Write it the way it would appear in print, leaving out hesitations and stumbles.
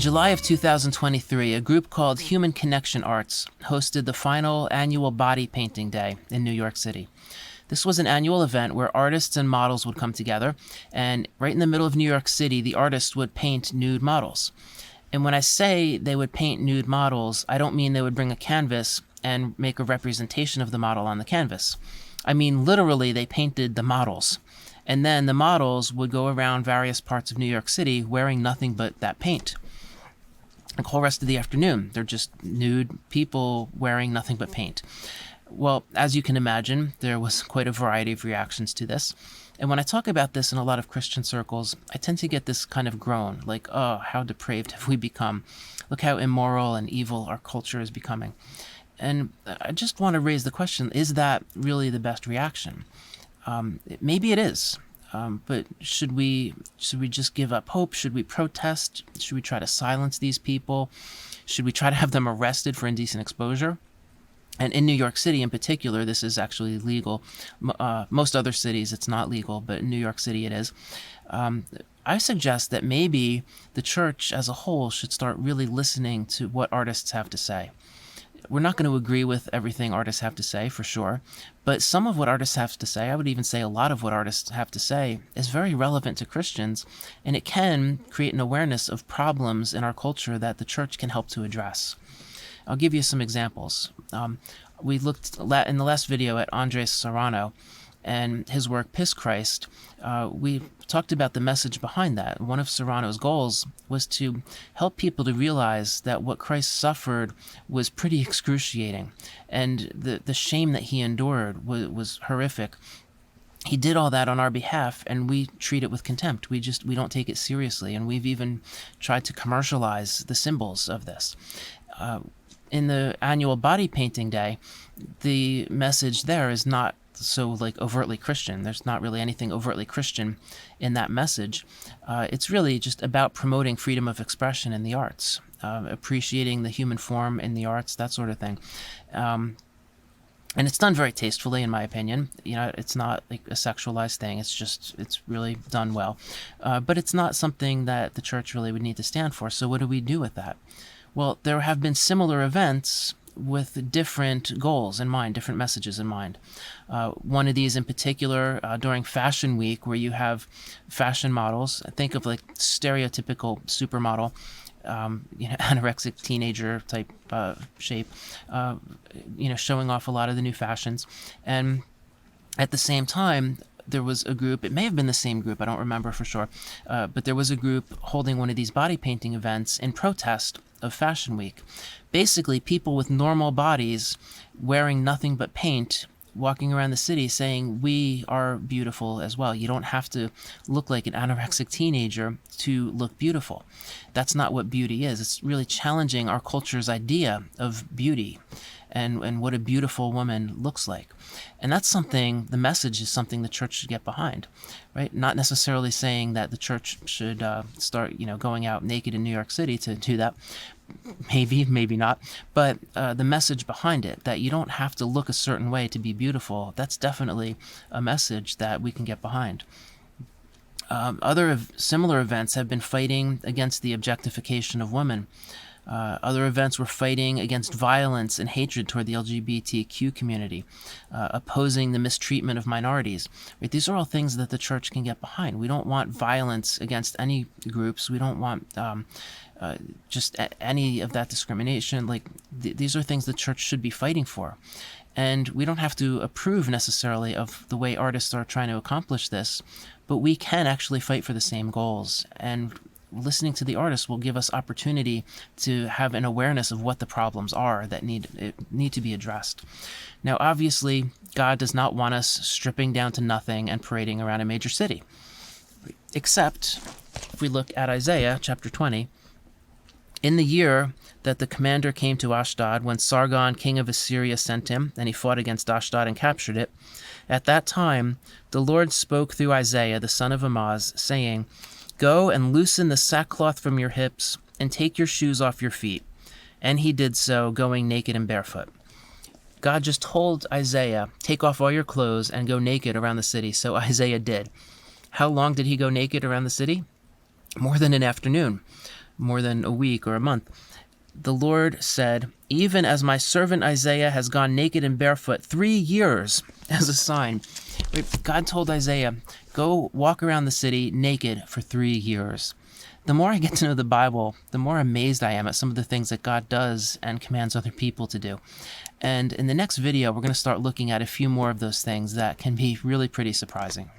July of 2023, a group called Human Connection Arts hosted the final annual Body Painting Day in New York City. This was an annual event where artists and models would come together, and right in the middle of New York City, the artists would paint nude models. And when I say they would paint nude models, I don't mean they would bring a canvas and make a representation of the model on the canvas. I mean literally they painted the models. And then the models would go around various parts of New York City wearing nothing but that paint. The whole rest of the afternoon, they're just nude people wearing nothing but paint. Well, as you can imagine, there was quite a variety of reactions to this. And when I talk about this in a lot of Christian circles, I tend to get this kind of groan, like, oh, how depraved have we become? Look how immoral and evil our culture is becoming. And I just want to raise the question, is that really the best reaction? Maybe it is. But should we just give up hope? Should we protest? Should we try to silence these people? Should we try to have them arrested for indecent exposure? And in New York City in particular, this is actually legal. Most other cities, it's not legal, but in New York City it is. I suggest that maybe the church as a whole should start really listening to what artists have to say. We're not going to agree with everything artists have to say, for sure, but some of what artists have to say, I would even say a lot of what artists have to say, is very relevant to Christians, and it can create an awareness of problems in our culture that the church can help to address. I'll give you some examples. We looked in the last video at Andres Serrano and his work, Piss Christ. We talked about the message behind that. One of Serrano's goals was to help people to realize that what Christ suffered was pretty excruciating, and the shame that he endured was horrific. He did all that on our behalf, and we treat it with contempt. We don't take it seriously, and we've even tried to commercialize the symbols of this. In the annual Body Painting Day, the message there is not so overtly Christian. There's not really anything overtly Christian in that message. It's really just about promoting freedom of expression in the arts, appreciating the human form in the arts, that sort of thing. And it's done very tastefully, in my opinion. It's not like a sexualized thing. It's really done well. But it's not something that the church really would need to stand for. So what do we do with that? Well, there have been similar events with different goals in mind, different messages in mind. One of these in particular, during Fashion Week, where you have fashion models, think of like stereotypical supermodel, anorexic teenager type shape, showing off a lot of the new fashions. And at the same time, there was a group, it may have been the same group, I don't remember for sure, but there was a group holding one of these body painting events in protest of Fashion Week. Basically, people with normal bodies wearing nothing but paint, walking around the city saying, we are beautiful as well. You don't have to look like an anorexic teenager to look beautiful. That's not what beauty is. It's really challenging our culture's idea of beauty and what a beautiful woman looks like. And that's something, the message is something the church should get behind, right? Not necessarily saying that the church should start, going out naked in New York City to do that. Maybe, maybe not. But the message behind it, that you don't have to look a certain way to be beautiful, that's definitely a message that we can get behind. Other similar events have been fighting against the objectification of women. Other events were fighting against violence and hatred toward the LGBTQ community, opposing the mistreatment of minorities. Right? These are all things that the church can get behind. We don't want violence against any groups. We don't want just any of that discrimination. These are things the church should be fighting for. And we don't have to approve necessarily of the way artists are trying to accomplish this, but we can actually fight for the same goals. And listening to the artists will give us opportunity to have an awareness of what the problems are that need to be addressed. Now, obviously, God does not want us stripping down to nothing and parading around a major city. Except, if we look at Isaiah chapter 20, in the year that the commander came to Ashdod, when Sargon, king of Assyria, sent him, and he fought against Ashdod and captured it, at that time the Lord spoke through Isaiah the son of Amoz, saying, "Go and loosen the sackcloth from your hips, and take your shoes off your feet." And he did so, going naked and barefoot. God just told Isaiah, take off all your clothes and go naked around the city. So Isaiah did. How long did he go naked around the city? More than an afternoon. more than a week or a month. The Lord said, "Even as my servant Isaiah has gone naked and barefoot 3 years as a sign." God told Isaiah, go walk around the city naked for 3 years. The more I get to know the Bible, the more amazed I am at some of the things that God does and commands other people to do. And in the next video, we're going to start looking at a few more of those things that can be really pretty surprising.